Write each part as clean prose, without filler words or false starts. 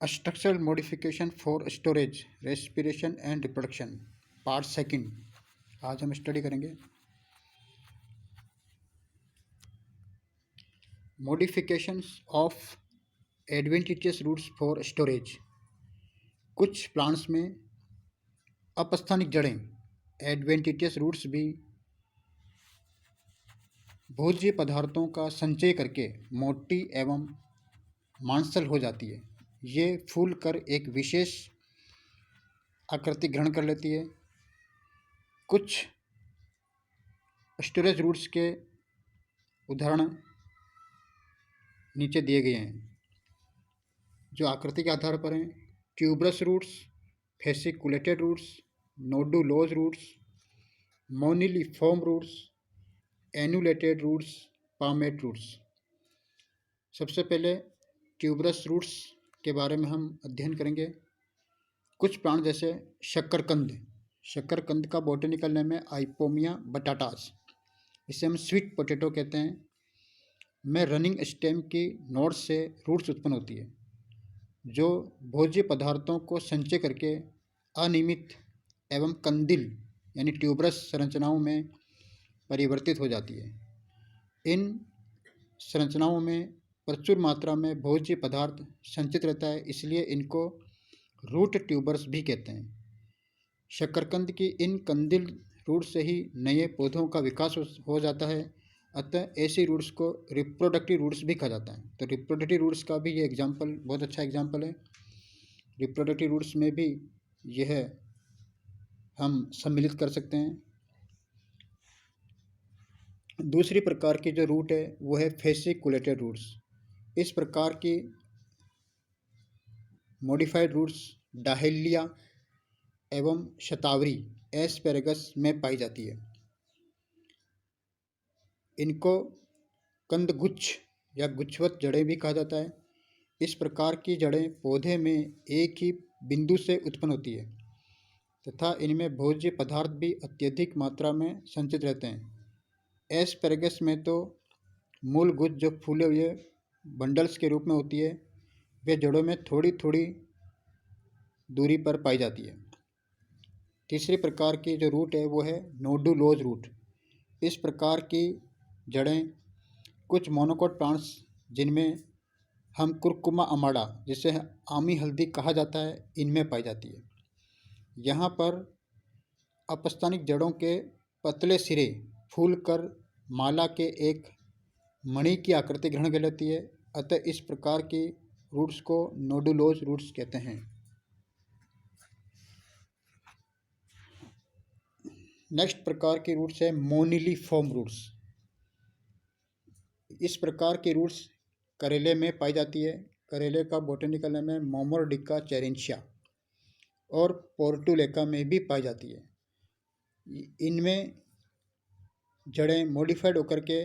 Structural modification for storage, respiration and reproduction, part second. आज हम study करेंगे modifications of adventitious roots for storage. कुछ plants में अपस्थानिक जड़ें, एडवेंटिशियस रूट्स भी भोज्य पदार्थों का संचय करके मोटी एवं मांसल हो जाती है। ये फूल कर एक विशेष आकृति ग्रहण कर लेती है। कुछ स्टोरेज रूट्स के उदाहरण नीचे दिए गए हैं, जो आकृति के आधार पर हैं। Tuberous roots, fasciculated roots, nodulose roots, moniliform roots, annulated roots, palmate roots. सबसे पहले ट्यूबरस रूट्स के बारे में हम अध्ययन करेंगे। कुछ प्लांट जैसे शक्करकंद का बॉटनिकल नेम है आइपोमिया बटाटास, इसे हम स्वीट पोटैटो कहते हैं, में रनिंग स्टेम की नोड से रूट्स उत्पन्न होती है, जो भोज्य पदार्थों को संचय करके अनियमित एवं कंदिल यानी ट्यूबरस संरचनाओं में परिवर्तित हो जाती है। इन संरचनाओं में प्रचुर मात्रा में भोज्य पदार्थ संचित रहता है, इसलिए इनको रूट ट्यूबर्स भी कहते हैं। शक्करकंद की इन कंदिल रूट से ही नए पौधों का विकास हो जाता है, अतः ऐसी रूट्स को रिप्रोडक्टिव रूट्स भी कहा जाता है। तो रिप्रोडक्टिव रूट्स का भी ये एग्जाम्पल बहुत अच्छा एग्जाम्पल है। रिप्रोडक्टिव रूट्स में भी यह हम सम्मिलित कर सकते हैं। दूसरी प्रकार की जो रूट है वो है फेसिकुलेटेड रूट्स। इस प्रकार की मॉडिफाइड रूट्स डाहेलिया एवं शतावरी एस्पेरेगस में पाई जाती है। इनको कंदगुच्छ या गुच्छवत जड़ें भी कहा जाता है। इस प्रकार की जड़ें पौधे में एक ही बिंदु से उत्पन्न होती है तथा इनमें भोज्य पदार्थ भी अत्यधिक मात्रा में संचित रहते हैं। एस्पेरेगस में तो मूल गुच्छ जो फूले हुए बंडल्स के रूप में होती है, वे जड़ों में थोड़ी थोड़ी दूरी पर पाई जाती है। तीसरी प्रकार की जो रूट है वो है नोडुलोज रूट। इस प्रकार की जड़ें कुछ मोनोकोट प्लांट्स, जिनमें हम कुरकुमा अमाडा, जिसे आमी हल्दी कहा जाता है, इनमें पाई जाती है। यहाँ पर अपस्थानिक जड़ों के पतले सिरे फूलकर माला के एक मणि की आकृति ग्रहण कर लेती है, अतः इस प्रकार की रूट्स को नोडुलोज रूट्स कहते हैं। नेक्स्ट प्रकार की रूट्स है मोनिलिफॉर्म रूट्स। इस प्रकार की रूट्स करेले में पाई जाती है। करेले का बॉटनिकल नेम है मोमोर्डिका चेरेंशिया और पोर्टुलेका में भी पाई जाती है। इनमें जड़ें मॉडिफाइड होकर के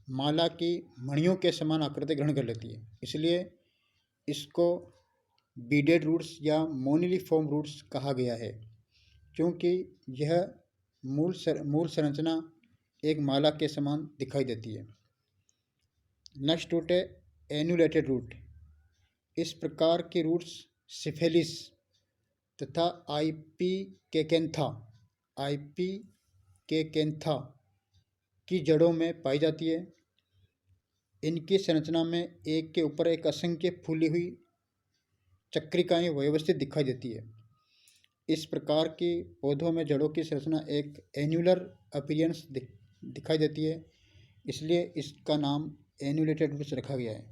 माला की मणियों के समान आकृति ग्रहण कर लेती है, इसलिए इसको बीडेड रूट्स या मोनिलिफॉर्म रूट्स कहा गया है, क्योंकि यह मूल संरचना एक माला के समान दिखाई देती है। नेक्स्ट रूट है एनुलेटेड रूट। इस प्रकार की रूट्स सिफेलिस तथा आईपी केकेंथा की जड़ों में पाई जाती है। इनकी संरचना में एक के ऊपर एक असंख्य फूली हुई चक्रिकाएं व्यवस्थित दिखाई देती है। इस प्रकार की पौधों में जड़ों की संरचना एक एन्युलर अपीयरेंस दिखाई देती है, इसलिए इसका नाम एन्युलेटेड रूट्स रखा गया है।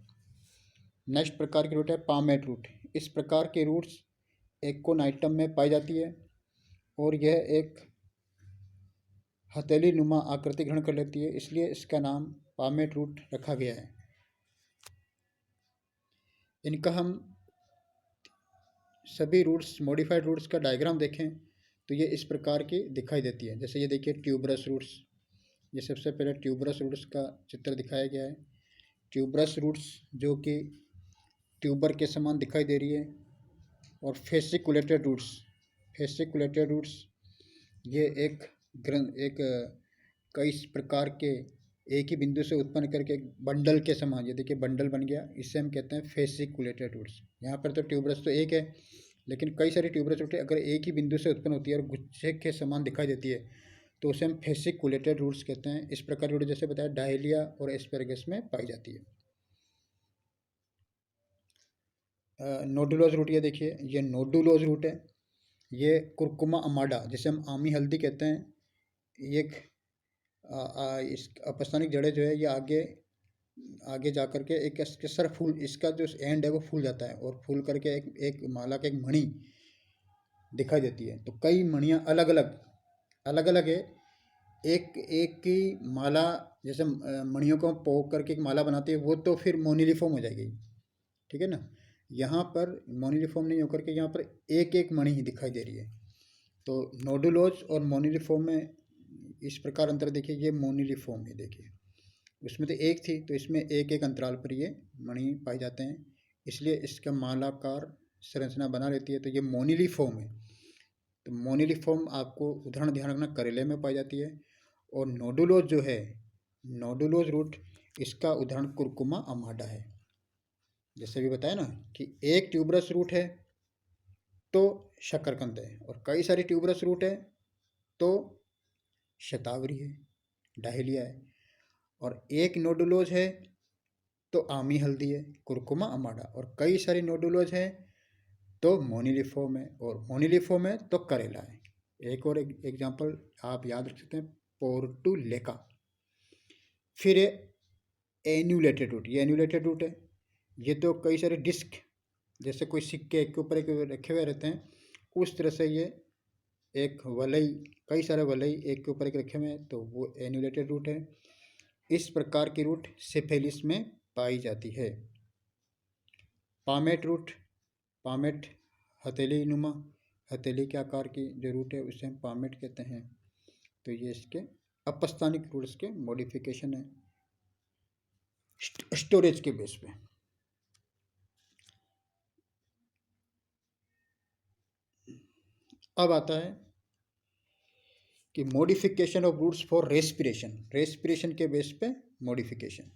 नेक्स्ट प्रकार की रूट है पामेट रूट। इस प्रकार की रूट्स एकोनाइटम में पाई जाती है और यह एक हथेली नुमा आकृति ग्रहण कर लेती है, इसलिए इसका नाम पामेट रूट रखा गया है। इनका हम सभी रूट्स, मॉडिफाइड रूट्स का डायग्राम देखें तो ये इस प्रकार की दिखाई देती है। जैसे ये देखिए ट्यूबरस रूट्स, ये सबसे पहले ट्यूबरस रूट्स का चित्र दिखाया गया है। ट्यूबरस रूट्स जो कि ट्यूबर के समान दिखाई दे रही है। और फेसिकुलेटेड रूट्स ये एक कई प्रकार के एक ही बिंदु से उत्पन्न करके एक बंडल के समान, ये देखिए बंडल बन गया, इससे हम कहते हैं फेसिकुलेटेड रूट्स। यहाँ पर तो ट्यूबरस तो एक है, लेकिन कई सारी ट्यूबरस रूटें अगर एक ही बिंदु से उत्पन्न होती है और गुच्छे के समान दिखाई देती है तो उसे हम फेसिकुलेटेड रूट्स कहते हैं। इस प्रकार रूट जैसे बताया डायलिया और एस्पेरेगस में पाई जाती है। नोडुलोज रूट, ये देखिए ये नोडुलोज रूट है। ये कुरकुमा अमाडा, जिसे हम आमी हल्दी कहते हैं, ये इस अपस्थानिक जड़ें जो है ये आगे आगे जा करके एक इसके सर फूल, इसका जो एंड है वो फूल जाता है और फूल करके एक माला के एक मणि दिखाई देती है। तो कई मणियाँ अलग अलग है, एक एक की माला, जैसे मणियों को पोक करके एक माला बनाती है वो तो फिर मोनिलिफॉर्म हो जाएगी, ठीक है ना। यहाँ पर मोनिलिफॉर्म नहीं होकर के यहाँ पर एक एक मणि ही दिखाई दे रही है। तो नोडुलोज और मोनिलिफॉर्म में इस प्रकार अंतर देखिए, ये मोनिलिफॉर्म है, देखिए उसमें तो एक थी, तो इसमें एक एक अंतराल पर ये मणि पाए जाते हैं, इसलिए इसका मालाकार संरचना बना लेती है, तो ये मोनिलिफॉर्म है। तो मोनिलिफॉर्म आपको उदाहरण ध्यान रखना करेले में पाई जाती है। और नोडुलोज जो है, नोडुलोज रूट, इसका उदाहरण कुरकुमा अमाडा है। जैसे भी बताया ना कि एक ट्यूबरस रूट है तो शकरकंद है, और कई सारी ट्यूबरस रूट है तो शतावरी है, डाहेलिया है, और एक नोडुलोज है तो आमी हल्दी है, कुरकुमा अमाडा, और कई सारी नोडुलोज है तो मोनिलिफॉर्म है, और मोनिलिफॉर्म है तो करेला है। एक और एग्जांपल आप याद रख सकते हैं, पोर्टुलेका। फिर एन्यूलेटेड रूट, ये एन्यूलेटेड रूट है, ये तो कई सारे डिस्क, जैसे कोई सिक्के एक के ऊपर एक रखे हुए रहते हैं, उस तरह से ये एक वलई, कई सारे वलई एक के ऊपर एक रखे हुए हैं, तो वो एन्यूलेटेड रूट है। इस प्रकार की रूट सिफेलिस में पाई जाती है। पामेट रूट, पामेट हथेली नुमा, हथेली के आकार की जो रूट है उसे हम पामेट कहते हैं। तो ये इसके अपस्थानिक रूट्स के मॉडिफिकेशन है स्टोरेज के बेस पे। अब आता है कि modification of roots for respiration, respiration के बेस पे मॉडिफिकेशन।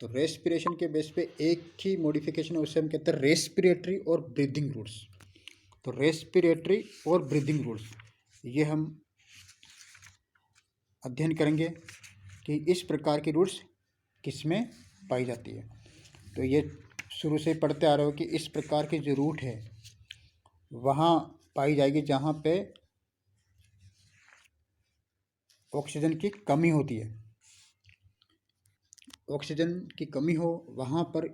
तो रेस्पिरेशन के बेस पे एक ही मॉडिफिकेशन है, उसे हम कहते हैं रेस्पिरेटरी और ब्रीदिंग रूट्स। तो रेस्पिरेटरी और ब्रीदिंग रूट्स ये हम अध्ययन करेंगे कि इस प्रकार की रूट्स किसमें पाई जाती है। तो ये शुरू से पढ़ते आ रहे हो कि इस प्रकार की जो रूट है वहाँ पाई जाएगी जहाँ पे ऑक्सीजन की कमी होती है, ऑक्सीजन की कमी हो वहाँ पर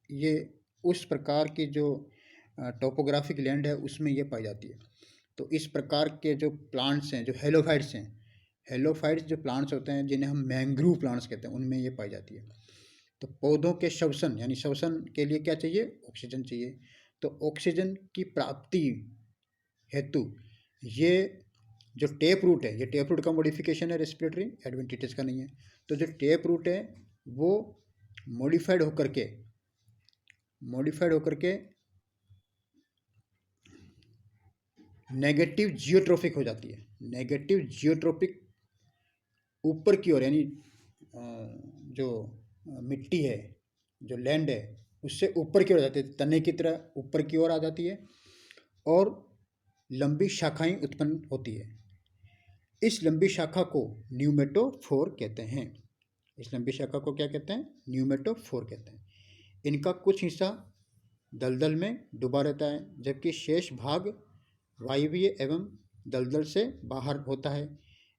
ये उस प्रकार की जो टोपोग्राफिक लैंड है उसमें ये पाई जाती है। तो इस प्रकार के जो प्लांट्स हैं, जो हेलोफाइट्स हैं, हेलोफाइट्स जो प्लांट्स होते हैं जिन्हें हम मैंग्रूव प्लांट्स कहते हैं, उनमें ये पाई जाती है। तो पौधों के श्वसन, यानी श्वसन के लिए क्या चाहिए, ऑक्सीजन चाहिए। तो ऑक्सीजन की प्राप्ति हेतु ये जो टेप रूट है, ये टेप रूट का मॉडिफिकेशन है, रेस्पिरेटरी, एडवेंटिटिस का नहीं है। तो जो टेप रूट है वो मॉडिफाइड होकर के नेगेटिव जियोट्रोपिक हो जाती है। नेगेटिव जियोट्रोपिक ऊपर की ओर, यानी जो मिट्टी है, जो लैंड है, उससे ऊपर की ओर जाती है, तने की तरह ऊपर की ओर आ जाती है और लंबी शाखाएं उत्पन्न होती है। इस लंबी शाखा को न्यूमेटोफोर कहते हैं। इस लंबी शाखा को क्या कहते हैं, न्यूमेटोफोर कहते हैं। इनका कुछ हिस्सा दलदल में डूबा रहता है, जबकि शेष भाग वायवीय एवं दलदल से बाहर होता है।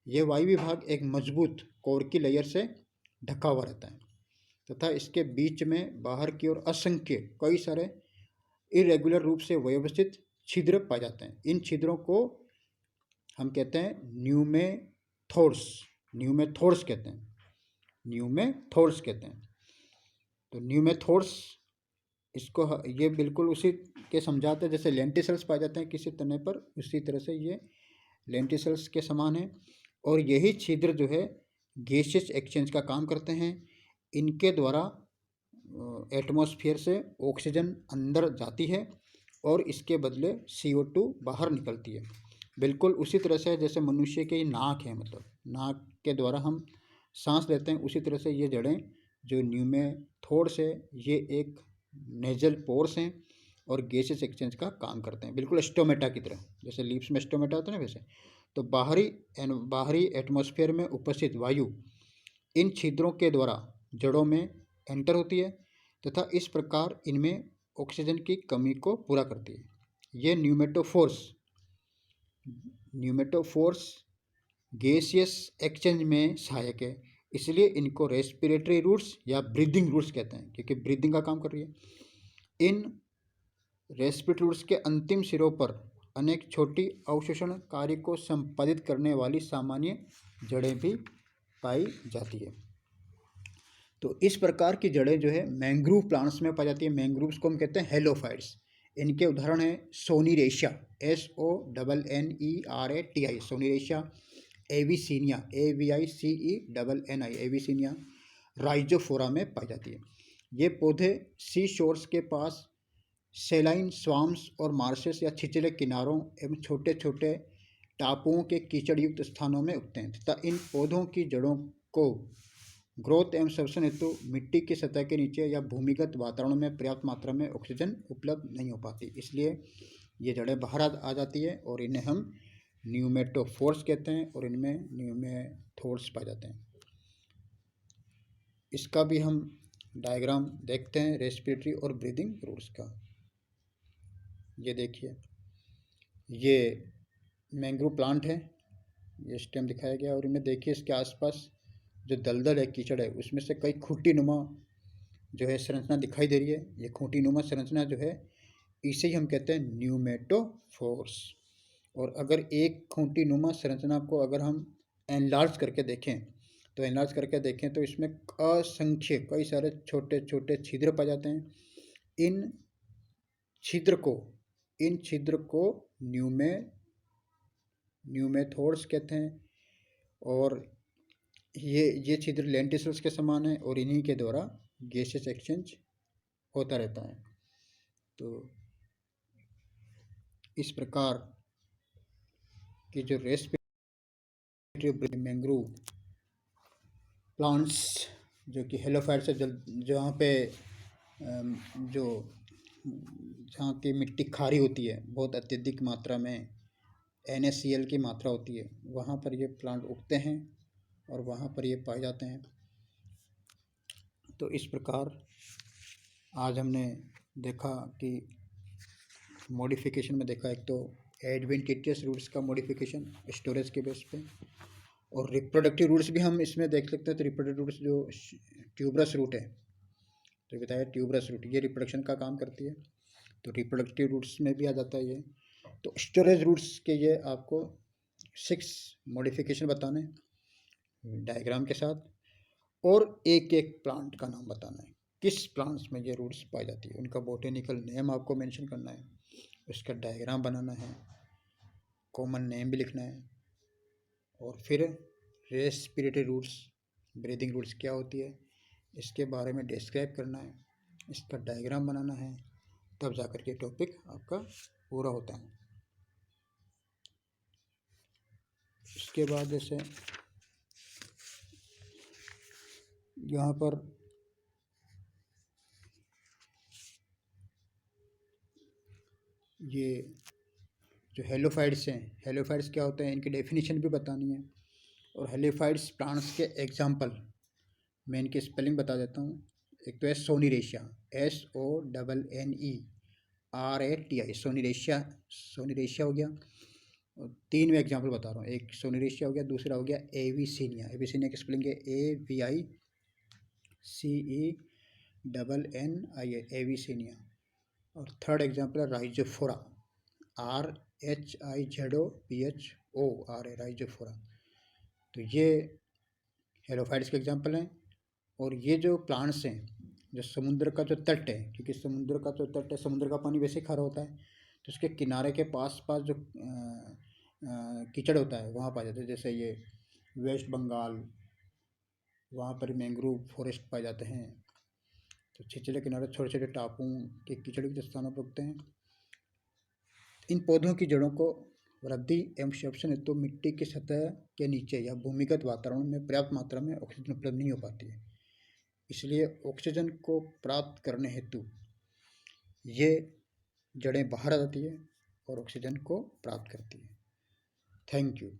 यह वायवीय भाग एक मजबूत कोर की लेयर से ढका हुआ रहता है तथा इसके बीच में बाहर की ओर असंख्य कई सारे इरेगुलर रूप से व्यवस्थित छिद्र पाए जाते हैं। इन छिद्रों को हम कहते हैं न्यूमेथोर्स, न्यूमेथोर्स कहते हैं, न्यूमेथोर्स कहते हैं। तो न्यूमेथोर्स, इसको ये बिल्कुल उसी के समझाते हैं जैसे लेंटिसल्स पाए जाते हैं किसी तने पर, उसी तरह से ये लेंटिसल्स के समान है। और यही छिद्र जो है गैसियस एक्सचेंज का काम करते हैं। इनके द्वारा एटमॉस्फेयर से ऑक्सीजन अंदर जाती है और इसके बदले CO2 बाहर निकलती है। बिल्कुल उसी तरह से जैसे मनुष्य की नाक है, मतलब नाक के द्वारा हम सांस लेते हैं, उसी तरह से ये जड़ें जो न्यूमेथोड्स है ये एक नेजल पोर्स हैं और गैसेस एक्सचेंज का काम करते हैं, बिल्कुल स्टोमेटा की तरह, जैसे लीव्स में स्टोमेटा होता है ना वैसे। तो बाहरी एटमॉस्फेयर में उपस्थित वायु इन छिद्रों के द्वारा जड़ों में एंटर होती है तथा इस प्रकार इनमें ऑक्सीजन की कमी को पूरा करती है। ये न्यूमेटोफोर्स गैसियस एक्सचेंज में सहायक है, इसलिए इनको रेस्पिरेटरी रूट्स या ब्रीदिंग रूट्स कहते हैं, क्योंकि ब्रीदिंग का काम कर रही है। इन रेस्पिरेटरी रूट्स के अंतिम सिरों पर अनेक छोटी अवशोषण कार्य को संपादित करने वाली सामान्य जड़ें भी पाई जाती है। तो इस प्रकार की जड़ें जो है मैंग्रोव प्लांट्स में पाई जाती है। मैंग्रोव्स को हम कहते हैं हेलोफाइट्स। इनके उदाहरण हैं सोनीरेशिया, SONNERATI, सोनीरेशिया, एविसीनिया, AVICENNI, एविसीनिया, राइजोफोरा में पाई जाती है। ये पौधे सी शोर्स के पास सेलाइन स्वाम्स और मार्शेस या छिछले किनारों एवं छोटे छोटे टापुओं के कीचड़ युक्त स्थानों में उगते हैं तथा इन पौधों की जड़ों को ग्रोथ एवं श्वसन हेतु मिट्टी की सतह के नीचे या भूमिगत वातावरण में पर्याप्त मात्रा में ऑक्सीजन उपलब्ध नहीं हो पाती, इसलिए ये जड़ें बाहर आ जाती है और इन्हें हम न्यूमेटोफोर्स कहते हैं और इनमें न्यूमेथोड्स पाए जाते हैं। इसका भी हम डायग्राम देखते हैं रेस्पिरेटरी और ब्रीदिंग रूट्स का। ये देखिए, ये मैंग्रोव प्लांट है, ये स्टेम दिखाया गया और इनमें देखिए इसके आसपास जो दलदल है, कीचड़ है, उसमें से कई खूंटी नुमा जो है संरचना दिखाई दे रही है। ये खूंटी नुमा संरचना जो है इसे ही हम कहते हैं न्यूमेटोफोर्स। और अगर एक खूंटी नुमा संरचना को अगर हम एनलार्ज करके देखें तो इसमें असंख्य कई सारे छोटे छोटे छिद्र पाए जाते हैं। इन छिद्र को न्यूमेथोड्स कहते हैं और ये छिद्र लेंटिसल्स के समान है और इन्हीं के द्वारा गैसेस एक्सचेंज होता रहता है। तो इस प्रकार की जो रेस्पिरेटरी मैंग्रोव प्लांट्स जो कि हेलोफाइट्स है, जहाँ पे जहाँ की मिट्टी खारी होती है, बहुत अत्यधिक मात्रा में NaCl की मात्रा होती है, वहाँ पर ये प्लांट उगते हैं और वहाँ पर ये पाए जाते हैं। तो इस प्रकार आज हमने देखा कि मॉडिफिकेशन में देखा, एक तो एडवेंटिशियस रूट्स का मॉडिफिकेशन स्टोरेज के बेस पे, और रिप्रोडक्टिव रूट्स भी हम इसमें देख सकते हैं। तो रिप्रोडक्टिव रूट्स जो ट्यूबरस रूट है, तो बताया ट्यूबरस रूट ये रिप्रोडक्शन का काम करती है, तो रिप्रोडक्टिव रूट्स में भी आ जाता है ये। तो स्टोरेज रूट्स के ये आपको 6 मॉडिफिकेशन बताने डायग्राम के साथ, और एक एक प्लांट का नाम बताना है, किस प्लांट्स में ये रूट्स पाई जाती है, उनका बोटेनिकल नेम आपको मेंशन करना है, उसका डायग्राम बनाना है, कॉमन नेम भी लिखना है, और फिर रेस्पिरेटरी रूट्स, ब्रीदिंग रूट्स क्या होती है इसके बारे में डिस्क्राइब करना है, इसका डायग्राम बनाना है, तब जाकर के टॉपिक आपका पूरा होता है। इसके बाद जैसे यहाँ पर ये जो हेलोफाइट्स हैं, हेलोफाइट्स क्या होते हैं इनकी डेफिनेशन भी बतानी है, और हेलोफाइट्स प्लांट्स के एग्जाम्पल मैं इनकी स्पेलिंग बता देता हूँ। एक तो है सोनीरेशिया, SONNERATI, सोनीरेशिया हो गया, और 3 में एग्जाम्पल बता रहा हूँ। एक सोनीरेशिया हो गया, दूसरा हो गया एविसीनिया, एविसीनिया की स्पेलिंग है AVICENNIA, एविसीनिया, और थर्ड एग्जाम्पल है राइजोफोरा, RHIZOPHORA, राइजोफोरा। तो ये हेलोफाइट्स के एग्जाम्पल हैं। और ये जो प्लांट्स हैं जो समुद्र का जो तट है, क्योंकि समुद्र का जो तट है, समुद्र का पानी वैसे खारा होता है, तो उसके किनारे के पास जो कीचड़ होता है वहाँ पाए जाते हैं। जैसे ये वेस्ट बंगाल, वहाँ पर मैंग्रोव फॉरेस्ट पाए जाते हैं। तो छिछले किनारे छोटे छोटे टापुओं के कीचड़ के स्थानों पर उगते हैं। इन पौधों की जड़ों को वृद्धि एवं श्वसन हेतु मिट्टी की सतह के नीचे या भूमिगत वातावरण में पर्याप्त मात्रा में ऑक्सीजन उपलब्ध नहीं हो पाती है। इसलिए ऑक्सीजन को प्राप्त करने हेतु ये जड़ें बाहर आ जाती है और ऑक्सीजन को प्राप्त करती है। Thank you.